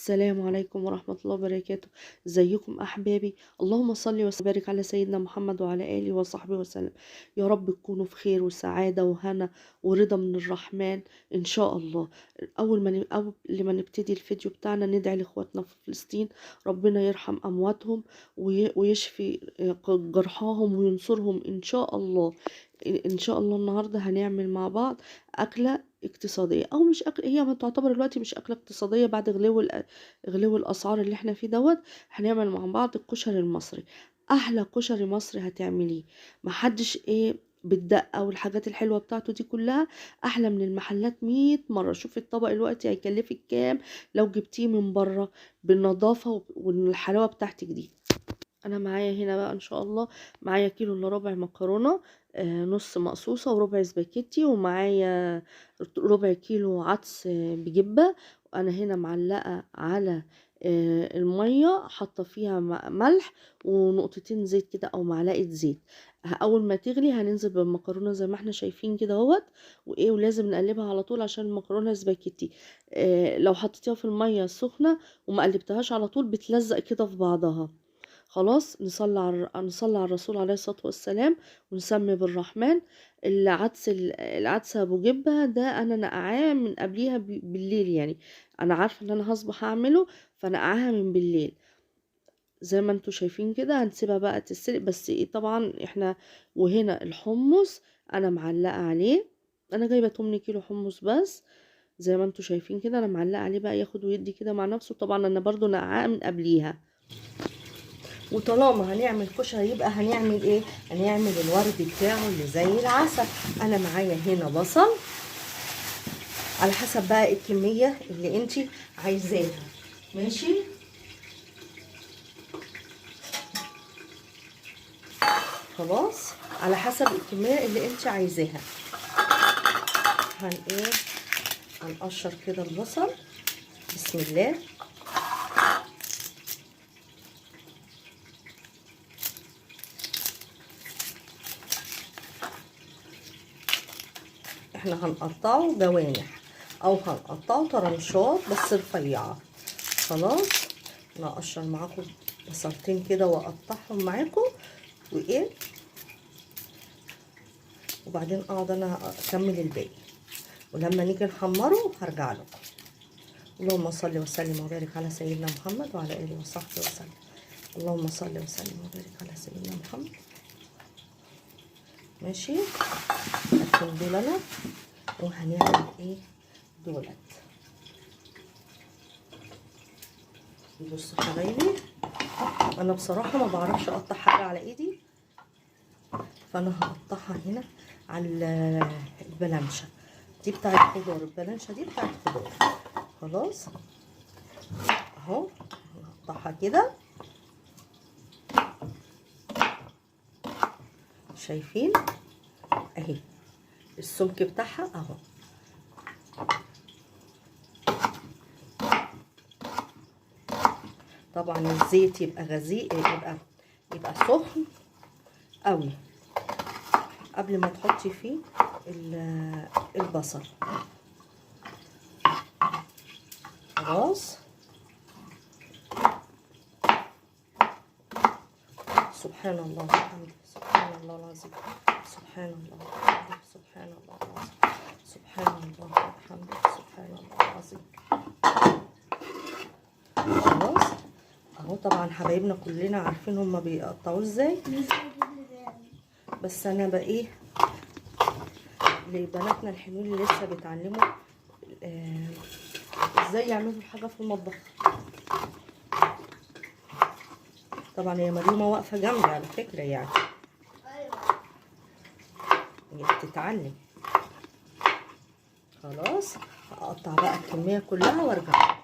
السلام عليكم ورحمة الله وبركاته. ازيكم أحبابي؟ اللهم صل وبارك على سيدنا محمد وعلى آله وصحبه وسلم. يا رب تكونوا في خير وسعادة وهنا ورضا من الرحمن إن شاء الله. أول ما نبتدي الفيديو بتاعنا ندعي لإخواتنا في فلسطين، ربنا يرحم أمواتهم ويشفي جرحاهم وينصرهم إن شاء الله. إن شاء الله النهاردة هنعمل مع بعض أكلة اقتصادية، او مش أكل، هي ما تعتبر دلوقتي مش اكله اقتصاديه بعد غلو الاسعار اللي احنا فيه دوت. هنعمل مع بعض الكشري المصري، احلى كشري مصري هتعمليه. محدش بالدقه والحاجات الحلوه بتاعته دي كلها احلى من المحلات 100 مره. شوفي الطبق دلوقتي هيكلفك كام لو جبتيه من بره بالنظافه والحلاوه بتاعتك دي. انا معايا هنا بقى ان شاء الله معايا كيلو الا ربع مكرونه، نص مقصوصه وربع سباكيتي، ومعايا ربع كيلو عدس بجبه. وانا هنا معلقه على الميه، حاطه فيها ملح ونقطتين زيت كده او معلقه زيت. اول ما تغلي هننزل بالمكرونه زي ما احنا شايفين كده اهوت. ولازم نقلبها على طول عشان المكرونه سباكيتي لو حطيتيها في الميه السخنه وما قلبتهاش على طول بتلزق كده في بعضها. خلاص، نصلي على الرسول عليه الصلاة والسلام ونسمي بالرحمن. العدس ابو جبة ده انا نقعاه من قبليها بالليل، يعني انا عارفه ان انا هصبح اعمله فنقعاها من بالليل زي ما انتوا شايفين كده. هنسيبها بقى تتسلق، بس طبعا احنا. وهنا الحمص انا معلقه عليه، انا جايبه 8 كيلو حمص بس. زي ما انتوا شايفين كده انا معلقه عليه بقى ياخد ويدي كده مع نفسه. طبعا انا برضو نقعاه من قبليها. وطالما هنعمل كشري يبقى هنعمل ايه؟ هنعمل الورد بتاعه اللي زي العسل. انا معايا هنا بصل على حسب بقى الكميه اللي انت عايزاها، ماشي؟ خلاص، على حسب الكميه اللي انت عايزاها. هنقشر كده البصل. بسم الله. احنا هنقطعه جوانح او هنقطعه طرنشات بس رفيعه. خلاص، انا هقشر معاكم بصلتين كده واقطعهم معاكم وبعدين اقعد انا اكمل الباقي، ولما نيجي نحمره هرجع لكم. اللهم صل وسلم وبارك على سيدنا محمد وعلى اله وصحبه وسلم. اللهم صل وسلم وبارك على سيدنا محمد. ماشي، هكون دول انا وهنعمل دولت. بصوا حبايبي، انا بصراحه ما بعرفش اقطع حاجه على ايدي، فانا هقطعها هنا على البلانشه دي بتاعت خضار. البلانشه دي بتاعت خضار. خلاص اهو هقطعها كده. شايفين اهي السمك بتاعها اهو. طبعا الزيت يبقى غزيق، يبقى سخن قوي قبل ما تحطي فيه البصل. خلاص، سبحان الله وبحمده، سبحان الله العظيم، سبحان الله وبحمده، سبحان الله العظيم، سبحان الله وبحمده، سبحان الله العظيم. خلاص اهو. طبعا حبايبنا كلنا عارفين هما بيقطعوه ازاي، بس انا بقى لبناتنا الحلوين اللي لسه بيتعلموا ازاي يعملوا الحاجه في المطبخ. طبعا هي مريومه واقفه جنبي على فكره، يعني هي بتتعلم. خلاص، هقطع بقى الكميه كلها وارجع.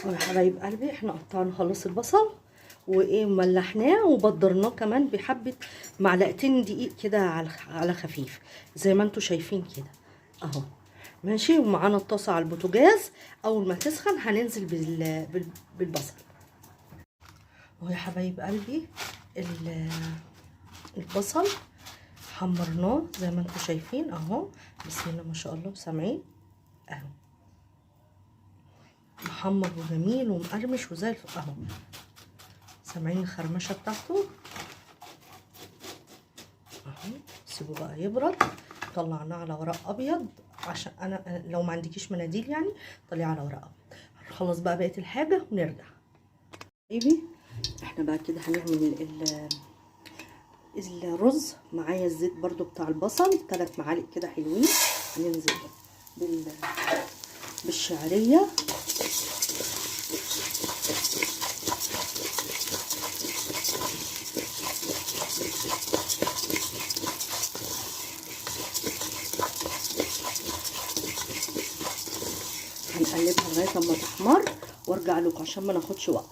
يا حبايب قلبي، احنا قطعنا خلاص البصل وملحناه وبدرناه كمان بحبه معلقتين دقيق كده على خفيف زي ما انتوا شايفين كده اهو. ماشي، ومعانا الطاسه على البوتاجاز. اول ما تسخن هننزل بالبصل اهو. يا حبايب قلبي، البصل حمرناه زي ما انتم شايفين اهو، بسم الله ما شاء الله، سامعين اهو محمر وجميل ومقرمش وزي الفل اهو، سامعين الخرمشه بتاعته اهو. سيبه بقى يبرد، طلعناه على ورق ابيض، عشان انا لو ما عندكيش مناديل يعني طلعيه على ورق ابيض. هنخلص بقى بقيه الحاجه ونرجع. حبيبي احنا بقى كده هنعمل الرز. معايا الزيت برضو بتاع البصل 3 معالق كده حلوين. هننزل بالشعريه، هنقلبها لغايه اما تحمر وارجع لكم عشان ما ناخدش وقت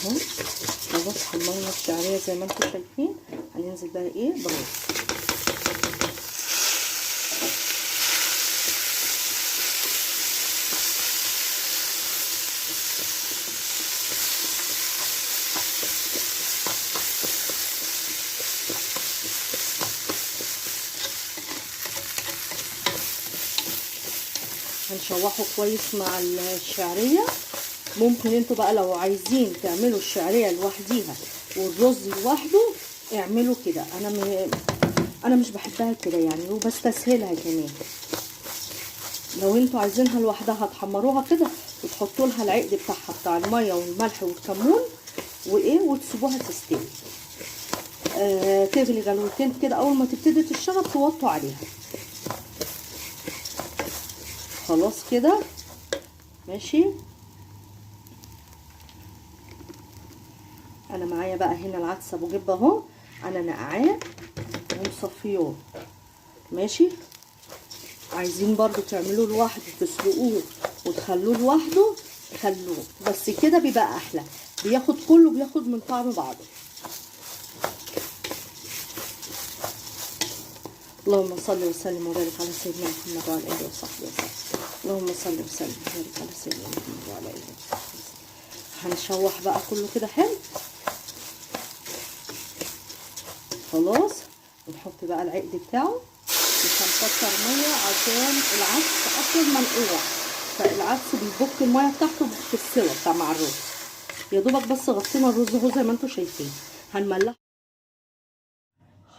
اهو. خلاص حمرنا الشعريه زي ما انتم شايفين. هننزل بقى ايه بالرز. هنشوحه كويس مع الشعريه. ممكن انتوا بقى لو عايزين تعملوا الشعريه لوحديها والرز لوحده اعملوا كده. انا مش بحبها كده يعني، وبستسهلها كمان. لو انتوا عايزينها لوحدها تحمروها كده وتحطوا لها العقد بتاعها بتاع الميه والملح والكمون وتسيبوها تستوي. تغلي غلوتين كده، اول ما تبتدي تشرب توطوا عليها. خلاص كده ماشي. انا معايا بقى هنا العدس ابو جبه اهو، انا نقعاه ومصفياه ماشي. عايزين برضو تعملوه لوحده تسلقوه وتخلوه لوحده خلوه، بس كده بيبقى احلى، بياخد كله، بياخد من طعم بعضه. اللهم صل وسلم وبارك على سيدنا محمد وعلى اله وصحبه وسلم. اللهم صل وسلم وبارك على سيدنا محمد وعلى اله وصحبه وسلم. هنشوح بقى كله كده حلو. خلاص ونحط بقى العقد بتاعه. مش هنكتر ميه عشان العدس اصلا منقوع، فالعدس بيبك الميه بتاعته في السوا بتاع مع الرز. يا دوبك بس غطينا الرز اهو زي ما انتم شايفين. هنملح.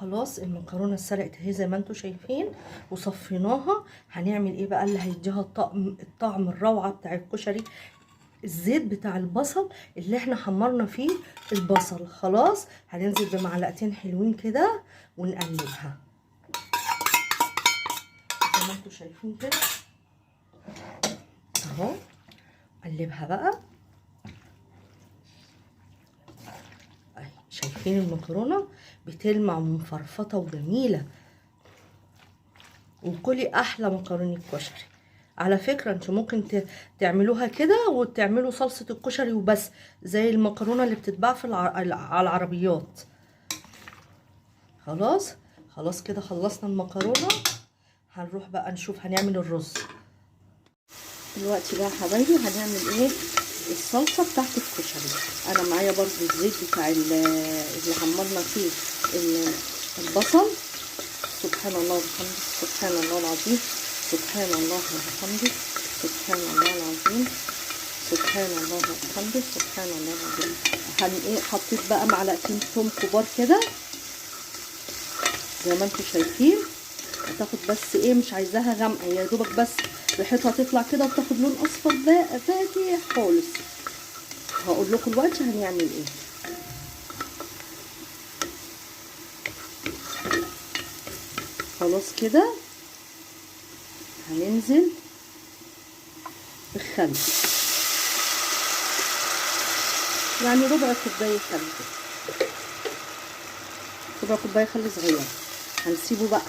خلاص المكرونه اتسلقت اهي زي ما انتم شايفين وصفيناها. هنعمل ايه بقى اللي هيديها الطعم الروعه بتاع الكشري؟ الزيت بتاع البصل اللي احنا حمرنا فيه البصل. خلاص هننزل بمعلقتين حلوين كده ونقلبها زي ما انتم شايفين كده اهو. قلبها بقى اهي، شايفين المكرونه بتلمع ومفرفطه وجميله. وكلي احلى مكرونه كشري. على فكره انتوا ممكن تعملوها كده وتعملوا صلصه الكشري وبس، زي المكرونه اللي بتتباع على العربيات. خلاص كده خلصنا المكرونه. هنروح بقى نشوف هنعمل الرز دلوقتي بقى يا حبايبي. هنعمل ايه؟ الصلصه بتاعت الكشري. انا معايا برضو الزيت بتاع اللي حمرنا فيه البصل. سبحان الله وبحمده، سبحان الله العظيم، سبحان الله وبحمده، سبحان الله العظيم، سبحان الله وبحمده، سبحان الله العظيم. حطيت بقى معلقتين توم كبار كده زي ما انتم شايفين. هتاخد بس مش عايزاها غامقه، يا دوبك بس ريحتها تطلع كده وتاخد لون اصفر فاتح خالص. هقول لكم دلوقتي هنعمل ايه. خلاص كده هننزل بالخل، يعني ربع كوبايه خل كده، ربع كوبايه خل صغير. هنسيبه بقى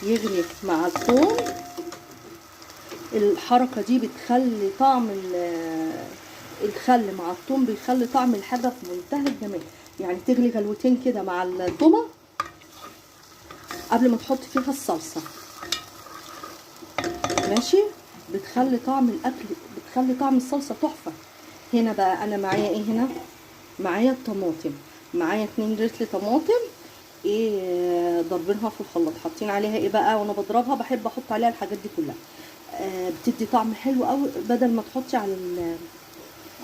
يغلي مع الثوم. الحركه دي بتخلي طعم الخل مع الثوم، بيخلي طعم الحاجه في منتهى الجمال. يعني تغلي غلوتين كده مع الثومه قبل ما تحط فيها الصلصه ماشي. بتخلي طعم الاكل، بتخلي طعم الصلصه تحفه. هنا بقى انا معايا ايه؟ هنا معايا الطماطم. معايا 2 رتل طماطم ضربينها في الخلاط، حاطين عليها ايه بقى. وانا بضربها بحب احط عليها الحاجات دي كلها، بتدي طعم حلو قوي بدل ما تحطي على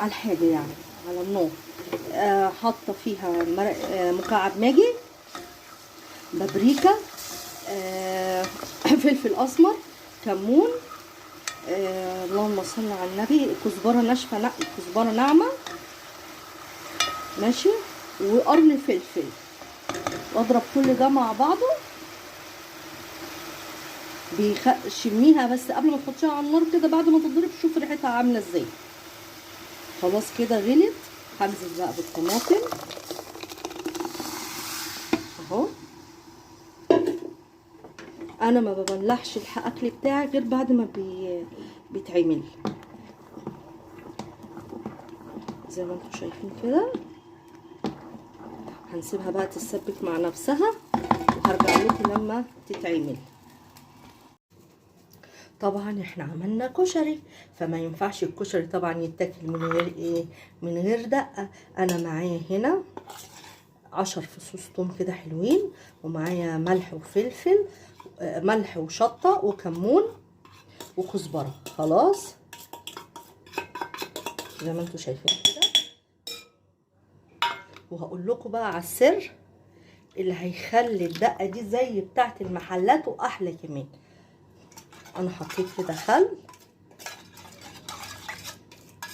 الحاجه يعني على النار. حاطه فيها مرق مكعب ماجي، بابريكا، فلفل اسمر، كمون، اللهم صل على النبي، كزبره ناشفه، كزبره ناعمه ماشي، وقرن فلفل. واضرب كل ده مع بعضه. شميها بس قبل ما تحطيها على النار كده، بعد ما تضرب شوفي ريحتها عامله ازاي. خلاص كده غلت. هنزل بقى بالطماطم اهو. انا ما ببلعش الاكل بتاعي غير بعد ما بيتعمل زي ما انتم شايفين كده. هنسيبها بقى تتسبك مع نفسها وهرجع لكم لما تتعمل. طبعا احنا عملنا كشري، فما ينفعش الكشري طبعا يتاكل من غير ايه، من غير دقه. انا معايا هنا 10 فصوص توم كده حلوين، ومعايا ملح وفلفل، ملح وشطه وكمون وكزبره. خلاص زي ما انتم شايفين كده. وهقول لكم بقى على السر اللي هيخلي الدقه دي زي بتاعه المحلات واحلى كمان. انا حطيت كده خل،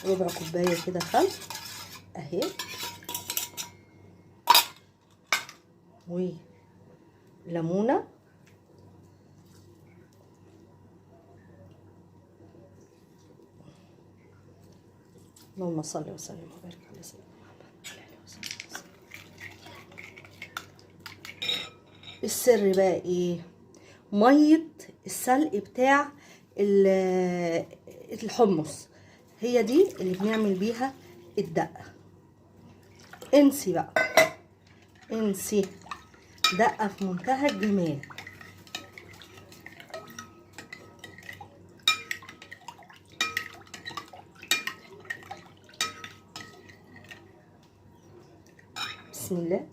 ربع كوبايه كده خل اهي، وليمونه، اللهم صل وسلم وبارك على سيدنا محمد. السر بقى ايه؟ ميه السلق بتاع الحمص، هي دي اللي بنعمل بيها الدقه. انسي بقى، انسي، دقه في منتهى الجمال. بسم الله.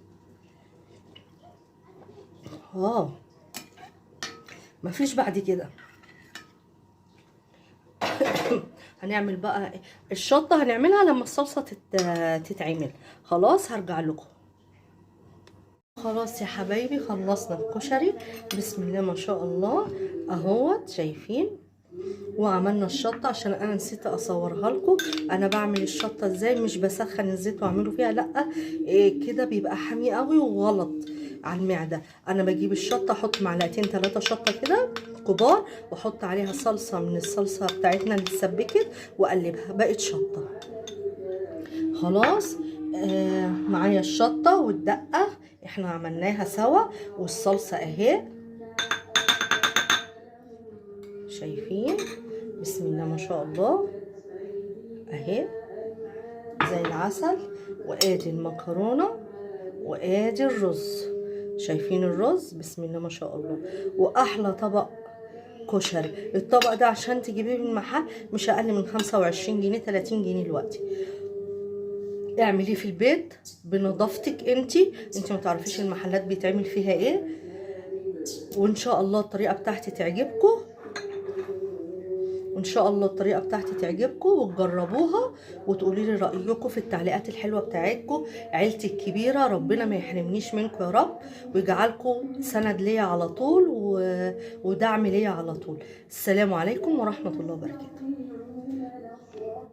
مفيش بعد كده. هنعمل بقى الشطه، هنعملها لما الصلصه تتعمل. خلاص هرجع لكم. خلاص يا حبايبي خلصنا الكشري، بسم الله ما شاء الله اهوت شايفين. وعملنا الشطه، عشان انا نسيت اصورها لكم. انا بعمل الشطه ازاي، مش بسخن الزيت واعمله فيها، لا كده بيبقى حامي قوي وغلط على المعده. انا بجيب الشطه، احط معلقتين 3 شطه كده كبار، واحط عليها صلصه من الصلصه بتاعتنا اللي اتسبكت، واقلبها بقت شطه. خلاص معايا الشطه والدقه احنا عملناها سوا، والصلصه اهي شايفين. بسم الله ما شاء الله اهي زي العسل. وادي المكرونه، وادي الرز، شايفين الرز بسم الله ما شاء الله. واحلى طبق كشري. الطبق ده عشان تجيبيه من المحل مش اقل من 25 جنيه 30 جنيه دلوقتي. اعمليه في البيت بنظافتك انتي ما تعرفيش المحلات بيتعمل فيها ايه. وان شاء الله الطريقه بتاعتي تعجبكم، وان شاء الله الطريقه بتاعتي تعجبكم وتجربوها وتقولي لي رايكم في التعليقات الحلوه بتاعتكم. عيلتي الكبيره ربنا ما يحرمنيش منكم يا رب، ويجعلكم سند ليا على طول ودعم ليا على طول. السلام عليكم ورحمه الله وبركاته.